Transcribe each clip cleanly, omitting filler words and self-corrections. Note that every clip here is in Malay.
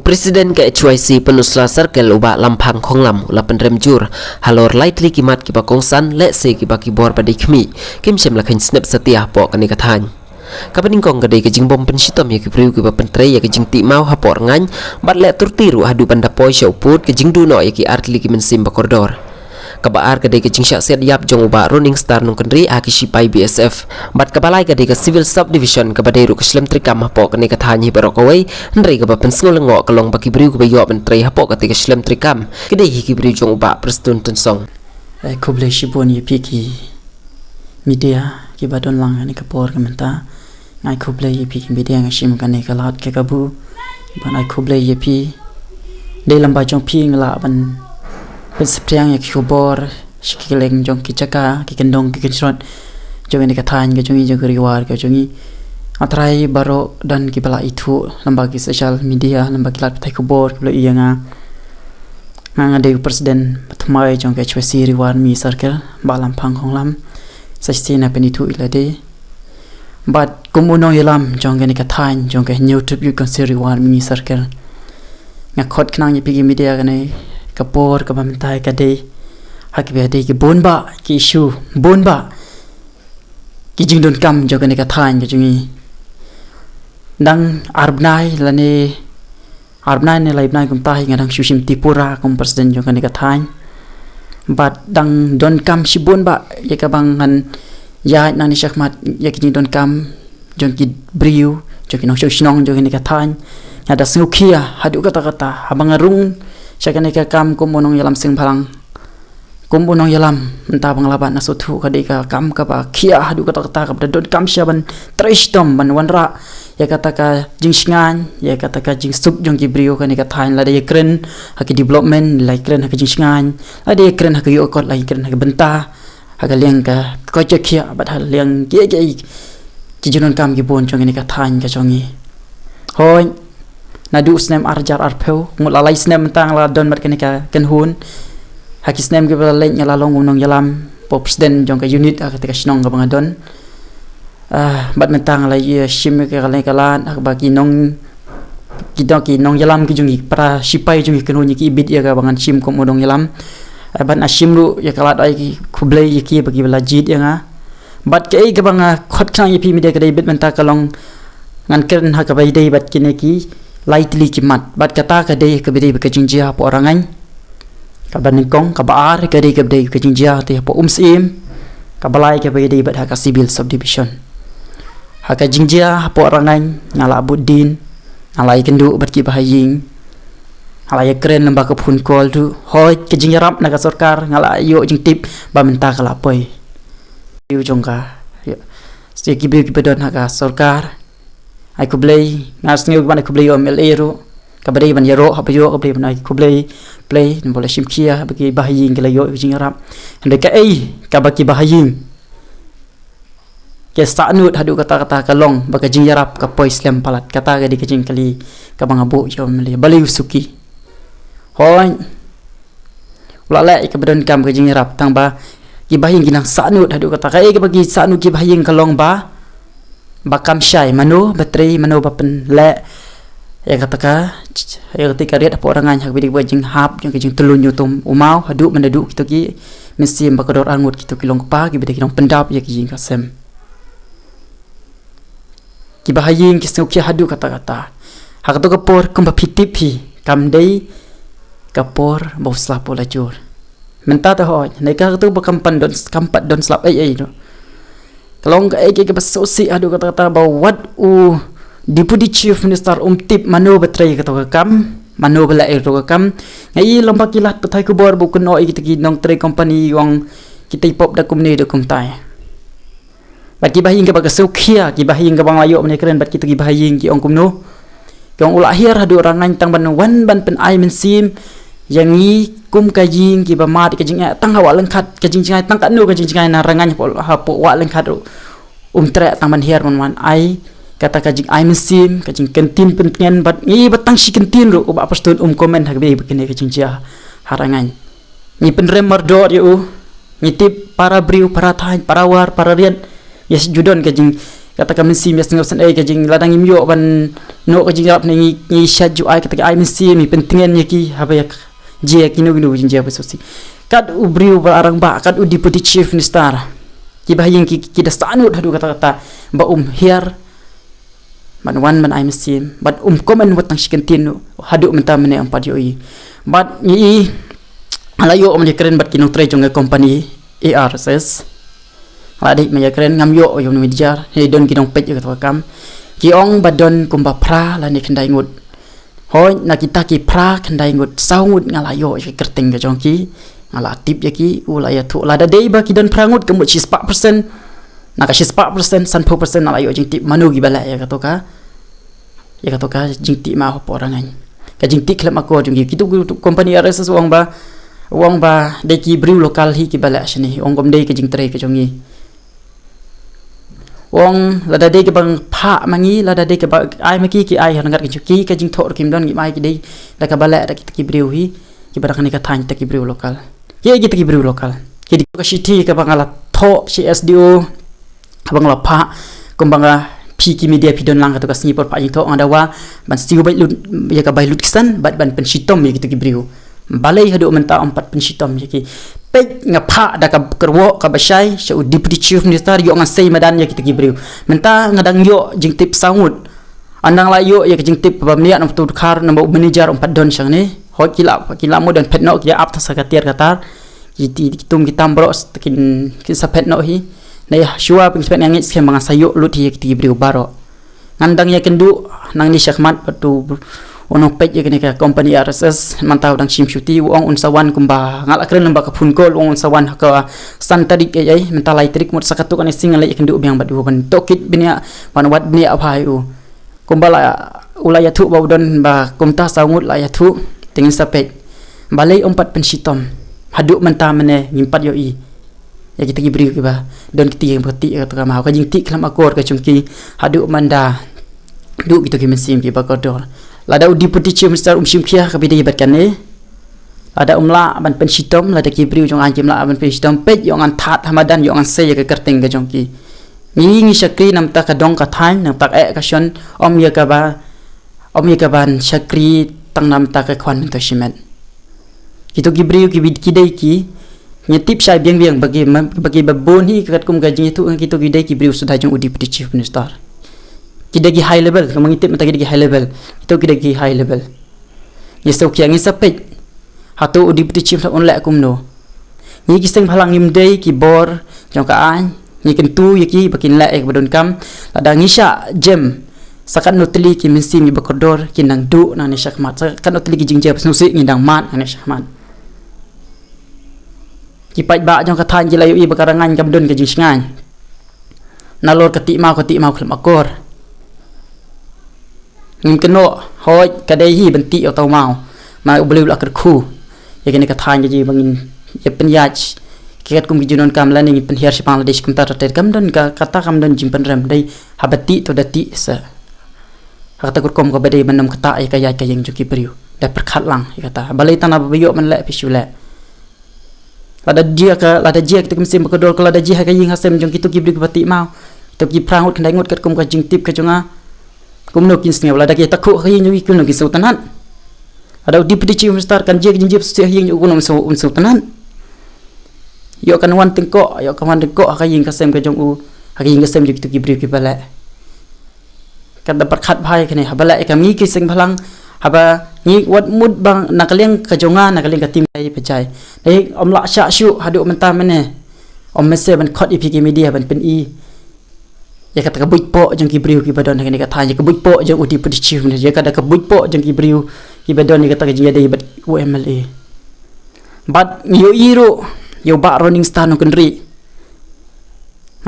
Presiden ke HYC penusla circle ubah lampang khonglam ula pendrem jur halor lightly kimat kiba kongsan le se kiba kibor pada khmi kim sem lakhin snap setia po kani kathan kapaning kong kadai kejing bom pensitom ya kipriu kiba pentrei ya kejing ti mau hapor ngany bat le turtiru hadu banda poi syoput kejing duno ya ki artli ki mensim bakordor kabaar kadai kejing syak set yap jong ubah running star nung kendri akishi pai BSF bat kabalai kadai ke civil subdivision kabadai ru keslem trikam hapo kani kathanyi barokawai ndrei kaba pensngol ngok kalong baki briu kaba yo pentrei hapo kati keslem trikam kadai ki briu jong ubah prestun tensong kublai shibon ye piki media ki badon lang ani kapor kamenta ngai kublai ye piki media ngashim kane kalat ke kabu ban ai kublai ye pi de lamba jong pi ngla ban pensepriang ya kibor shikileng jong kichaka kikendong kikisrot jong ini kathan ke jongi jong riwar ke jongi atrai baro dan kibala itu lamba ki social media lamba kilat tai kubor lo iyanga nganga de presiden thmai jong ke chwesi riwar mi circle balam phang khonglam sastina penitu ilade but kumunong yelam jong ke ni kathan jong ke new trip you consider riwar mi circle ngakot knang ye pigi media kane kapor kapamintai kadai haki biade ki bonba ki issue bonba ki jingdon kam jogane ka thain ke jungi dang arbnai lane arbnai ne laibnai kum tahi ngadang sushim tipura kum presiden jogane ka thain but dang don kam si bonba ye ka bangan ya nani shakmat ye ki jingdon kam jongki briu jongki no shinong jogane ka thain ada sengukia hadu kata-kata abangarung syakane ka kam kumunong yalam sing phalang kumunong yalam entah panglaban nasutu kadika kam ka ba khia hadu kata-kata ka dot kam syaban trishtom ban wanra ya kata ka jingsingan ya kata ka jingsuk jong kibrio kane ka thain la de kren haki development la kren haki jingsingan la de kren haki yokot la kren haki benta haka liang ka ko khia bat hal liang ki ki junon kam ki bon jong ni ka thain ka jongi hoi nadu snem arjar arpeu ngulalai snem tang la don mat kenika kenhun haki snem ke bala leng la long unong yalam presiden jong ka unit ketika sinong ka bangadon bat mentang la ye shim ke kala kalan ak baki nong ki nong yalam ki jungi para sipai jungi kenhun ki bid ya ka bangan sim kom unong yalam ban asim ru ya kala ai ki kublai ye ki bagi bala jid ya nga bat ke ai ka banga khot khang ye pi mi de ka dai bit menta kalong ngan ken ha ka bai dei bat kineki lightly kimat bat kata ka dei ka bidei ka jingjia po orangan ka baningkong ka baar ka dei ka bidei ka jingjia te po umsim ka balai ka bidei bat ha ka civil subdivision ha ka jingjia po orangan ngala buddin ngala ikendu bat ki bahaying ngala ya keren lembah ka phun kol tu hoi ka jingjirap na ka sarkar ngala yo jingtip ba menta ka lapoi yu jongka sti ki bi bedon ha ka sarkar ai kublai ngas ngiu ban kublai MLA ro kabari ban yaro hapayo kublai ban ai kublai play bola simkia bagi bahayin kala yo jing arab hande ka ai ka bagi bahayin ke stanut hadu kata-kata kalong bagi jing arab ka poi islam palat kata ga di kejing kali ka bangabu yo MLA bali usuki hoi ulala ka bedon kam ka jing arab tang ba ki bahayin ginang stanut hadu kata ka ai ka bagi stanut ki bahayin kalong ba bakam syai mano bateri mano bapen le ya kataka ya ketika riat apa orangan hak bidik bajing hap yang kejing telun yutum umau hadu mendadu kita ki mesti bakador angut kita kilong pa ki bidik kilong pendap ya kejing kasem ki bahayin ki seuki hadu kata-kata hak tu kapor kumba pitipi kamdei kapor bau slap lajur menta ta hoy neka tu bakampan don kampat don slap ai no kalau enggak ke basosi adu kata-kata bahwa deputy chief minister tip mano betray kata kam mano bela ero kam ngai lomba kilat petai ku bor bukan oi kita nong trade company yang kita pop da company da kumtai bagi bahin ke bagasau kia ki bahin ke bang layo mene keren bat kita ki bahin ki ong kumno yang ulahir adu orangan tang ban wan ban pen ai mensim yang ni kum kajing ki ba mat kajing tang hawa lengkat kajing jingai tang kanu kajing jingai na rangan ha po wa lengkat tre tang ban hier man ai kata kajing ai mesim kajing kentin pentingan bat ni batang si kentin ru ba pastun komen hak be begini kajing jia harangan ni penrem mardor yu ni tip para briu para tain para war para rian yes judon kajing kata kami sim ya setengah sen ke jing ladang imyo ban no ke jing jawab ni syad ju ai kata ai min sim mi pentingan ki haba ya je ki no jing je besosi kad ubriu barang ba kad u deputy chief minister ki bahin ki da sanut hadu kata ba here ban wan ban ai min sim ban komen watang shikentin hadu menta mene ampat yo i bat ni alayo om keren bat kinong tre jong company ARSS adik maya keren ngam yo yo media he don kinong pet yo kam ki ong badon kumba pra la ni kendai ngut hoi na kita ki pra kendai ngut saungut ngala yo kerting ke jong ki ngala tip ya ki ulaya tu la da dei ba ki don prangut kemut 4% na ka 4% san 4% ngala yo jing tip manu gi bala ya katoka jing tip ma ho porangan ka jing tip klem ako jong ki tu company RSS wong ba de ki brew lokal hi ki bala shini ong gom dei ke jing tre ke jong ni wong lada de ke bang pha mangi lada de ke ba ai maki ki ai hangat ki ka jing thor kim don gi mai ki dei da ka bala da ki brew hi ki barak ni ka than ta ki brew lokal ye ki brew lokal ki di ka city ka bangala tho CSDO ka bangala pha kumbanga pi ki media pi don lang ka to ka sni por pa jing tho anda wa ban stiu bai lut ya ka bai lut kisan ban pen shitom ye ki brew balai hadu menta 4 pen shitom ye ki pek ngapa da ka kerwo ka basai so deputy chief minister yo ngan sei madan ya kita gibriu menta ngadang yo jing tip saut andang la yo ya jing tip pamniat nam tu khar nam manager 4 don sang ni ho kila mo dan petno ya ap ta sakatiar katar tum kita bros kin sa petno hi na ya shua ping pet ngit schem mga sayo lut hi kita gibriu baro ngandang ya kendu nang ni syakmat patu ono pet ya kene ka company RSS mantau dang sim shuti wong unsawan kumba ngal akren lembak phun kol wong unsawan ka santarik ai mentalai trik mut sakatu kan singal ya kendu biang badu ban tokit binia ban wat binia apai u kumbala ulaya thu baudon ba kumta saungut la ya thu tingin sapet balai 4 pensitom hadu menta mene ngimpat yo i ya kita gibri ke ba don kita yang berti kata ma ka jing tik lam akor ka chungki hadu manda du kita ki mesim ki bakodor lada deputy chief minister sim kia ka bidai batkan ni ada umla ban pensitom lada gibri jong anjim la ban pensitom pet yo ngan that hamadan yo ngan se ka kerting ka jongki ni syakri nam ta ka dong ka thain nam tak ka shon om ya ka ban syakri tang nam ta ka khwan to simen kita gibri ki bid kidai ki nyetip sai biang bagi babon hi kat kum gaji itu kita gidai ki bri sudah jong deputy chief minister kita gi high level mengitip mata kita gi high level itu kita gi high level ni so kia ngi sapet hatu deputy chief on la kum no ni ki seng phalang ngim dei ki bor jong ka an ni kentu yaki bakin la ek badon kam ada ngisha jem sakan notli ki minsi mi bakodor kinang du nang ni syakmat sakan notli ki jingje snusi ngindang mat nang syakmat ki pai ba jong ka than ji layu i bakarangan kam don ka jing sngan nalor kati mau khlem akor ngim keno hoi kadai hi benti atau mau ma ubelu akar khu ya kene ka than ji bangin ya penyaj kiat kum gijunon kam lan ni penhiar sipang ladish kum tar ter kam don ka kata kam don jimpan rem dai habati to dati sa kata kur kom ka badai manam kata ai kaya kayeng juki priu da perkhat lang kata balai tanah bayo man la pisule lada jia kita mesti berkedor kalau ada jia kaying hasem jong kitu kibri bati mau to ki prangut kendai ngut kat kum ka jing tip ka jonga kum no kin snge lada kita khu kaying yu kun no ki sultanan ada deputy chief minister kan jia jing jip sia hing yu kun no sultanan yo kan wan tengko yo kan wan tengko kaying kasem ka jong u kaying kasem jik tu kibri ki bala kan da perkhat bhai kene habala kami ki sing phalang haba ni wat mud bang nakaleng ka jonga nakaleng ka tim ai pecai dei om la sha shu hadu menta mene om mese ban khot ipi ki media ban pen i ya kata ka buipo jong ki briu ki badon ni ka thanya ka buipo jong udi pudi chief ni ya kata ka buipo jong ki briu ki badon ni kata ka jinga dei bat UMLA bat yo iro yo ba running star no kendri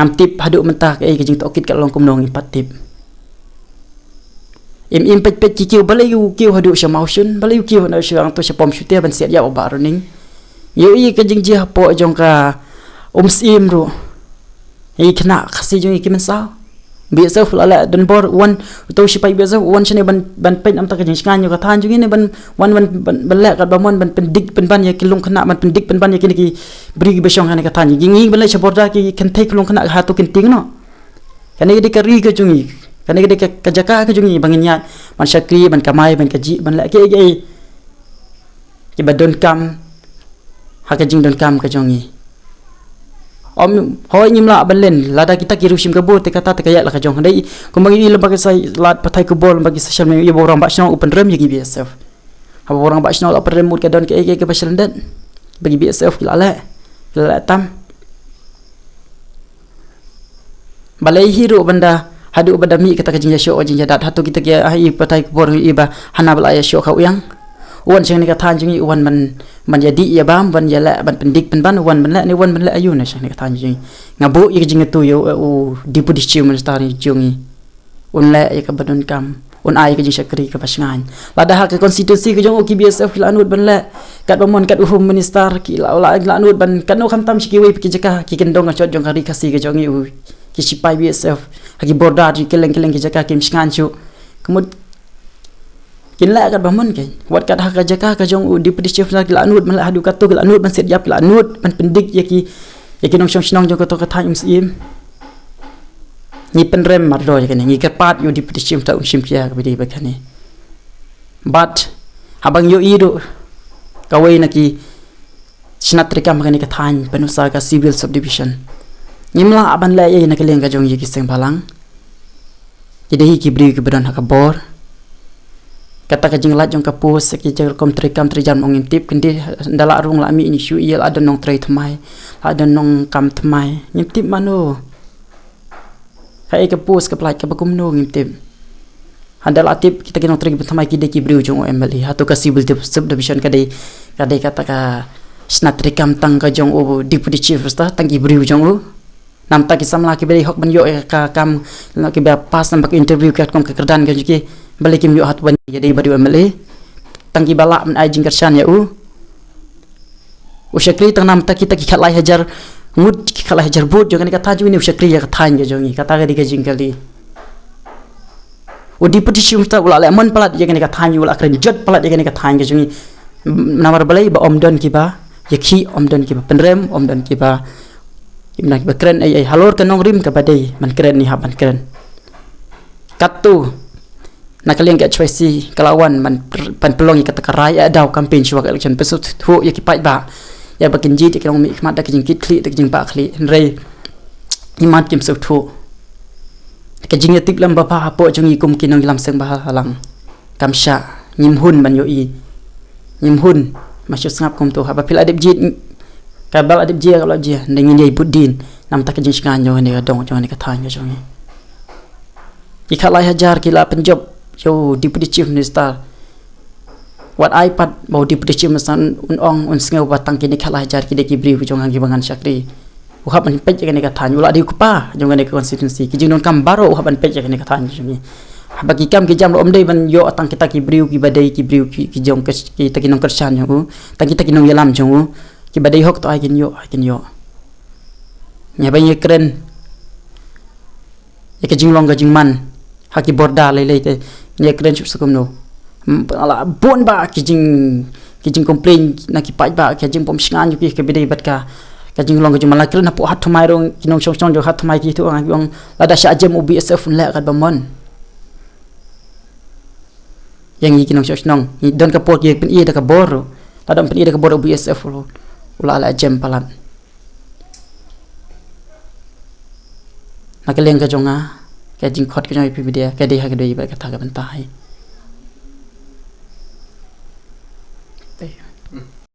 ngam tip hadu menta ka ai ka jing tokit ka long kum nong 4 tip im pet kiu balai kiu hadu syamausun balai kiu na syang to syapom syutia ban siat ya ba running yo i ka jing ji hapo jong ka sim ru i kena khasi jong ki mensa biasa fulala dan bor wan to sipai biasa wan chane ban pet am ta ka jing ngan yo ka than jong ni ban la ka ba mon ban pendik ban ya kilung kena ban pendik ban ya ki bri ki besong kan ka than jing ban la chaborda ki kan thai kilung kena ha to kin ting no kan dia kari ke jungi kan dia kajaka ke jungi banginya man syakri man kamai man kaji man la ke badon kam hakajing don kam ke jungi om hoi nyimla balen lada kita kirusim kabut te kata te kayak la ka jong dai kumbangi lembaga sai lat patai ke bol bagi social media borang ba snau open rem yagi BSF ha borang ba snau open rem mut ka don ke pasal dan bagi BSF la tam balai hiro benda hadu benda mi kata kajing show jing jadat hatu kita ke ai patai ke bor iba hana bala ya show ka uyang wan sing ni kata jing wan man jadi ya bam ban jala ban pendik pen ban wan ban la ni wan ban la ayu na sing ni kata jing ngabu ya jing tu yo dipu disciu man stari jungi un la ya ka badun kam un ai ka jing syakri ka pasangan lada hak ke konstitusi ke jong BSF ki lanut ban la kat bamon kat uhum minister ki la lanut ban kan no khamtam ki we ki jaka ki kendong chot jong kari kasi ke jong ki sipai BSF hagi borda ki keleng ki jaka kim skan chu kemud kin la kat bamon ke wat kat hak jaka ka jong deputy chief la lanut man la hadu katu lanut man set jap lanut man pendik ya ki nong snong jong ko ka im ni penrem marlo ya ni kepat yo deputy chief ta sim kia ka bidi bakani but habang yo ido kawai naki sinatrika magani ka than penusa ka civil subdivision nimla aban la ye nak leng ka jong ye ki seng balang jadi ki bri ki bedan ka bor kata ka jinglat jong ka pos ki jer kom trikam trijam ong tip kendi ndala rung la mi ni shu yel ada nong trai thmai ada nong kam thmai ngintip mano kai ka pos ka plai ka bakum no ngintip handal atip kita kinong trai thmai ki de ki bri jong MLA hatu ka civil subdivision ka de kata ka snatrikam tang ka jong o deputy chief sta tang ki bri jong o nam ta ki samla ki beri hok ban yo ka kam la ki ba pas nampak interview ka kom ka kerdan ka ki balik kim yo hat ban jadi bari MLA tang ki bala man ai jing kersan ya u syakri tang nam ta kita ki khalai hajar mud ki khalai hajar bot jong ka ta ju ni syakri ya ka than ga jong kata ga di ka jing kali o deputy chief sta ula le man palat ya ka than yu ula kren jot palat ya ka than ga jong namar balai ba omdon ki ba yakhi omdon ki ba penrem omdon ki ba ibna ki ba kren ai halor ka nong rim ka badai man kren ni ha ban kren katu nakaliang ka choice kalawan man pan pelong kata karai ada campaign shwa election pesut ho ya ki pai ba ya bakin ji ti kong mi khmat da ki jing kit khli da ki jing ba khli re imat kim su thu ka jing tip lam ba pa po jong i kum ki nong lam seng ba halang kamsha nyim hun man yo i nyim hun masuk ngap kum tu ha ba pil adip ji ka bal adip ji ka la ji ndengin ye budin nam ta ki jing skan yo ni dong jong ni ka thang yo jong i khalai hajar ki la penjob yo deputy chief minister wat iPad mau deputy chief minister un sngeu batang kini khala hajar ki de ki bri jong ang bangan syakri uhap man pej ni ka than ula di ku pa jong ni constituency ki jing non kam baro uhap man pej ni ka than jong bagi kam ki jam lo omdei ban yo atang kita ki bri ki badai ki bri ki jong ki ta ki non kersan yo ta kita ki non yalam jong ki badai hok to ai kin yo nya ban ye kren ye ki jing long ga jing man haki borda le te nya kren chup sakum no ala bon ba ki jing complain na ki pai ba ki jing pom singan yu ki bidai bat ka jing long ju malak kren apu hat thmai rong ki nong chong jo hat thmai ki tu ang yong lada sha jem BSF la kat bamon yang ki nong chong ni don ka pot ye pen i da ka bor lada pen i da ka bor BSF lo ula ala jem palan nakaleng ka jonga ka jing khot ka jong pi dia ka de ha ka dei ba ka ta ka ban tai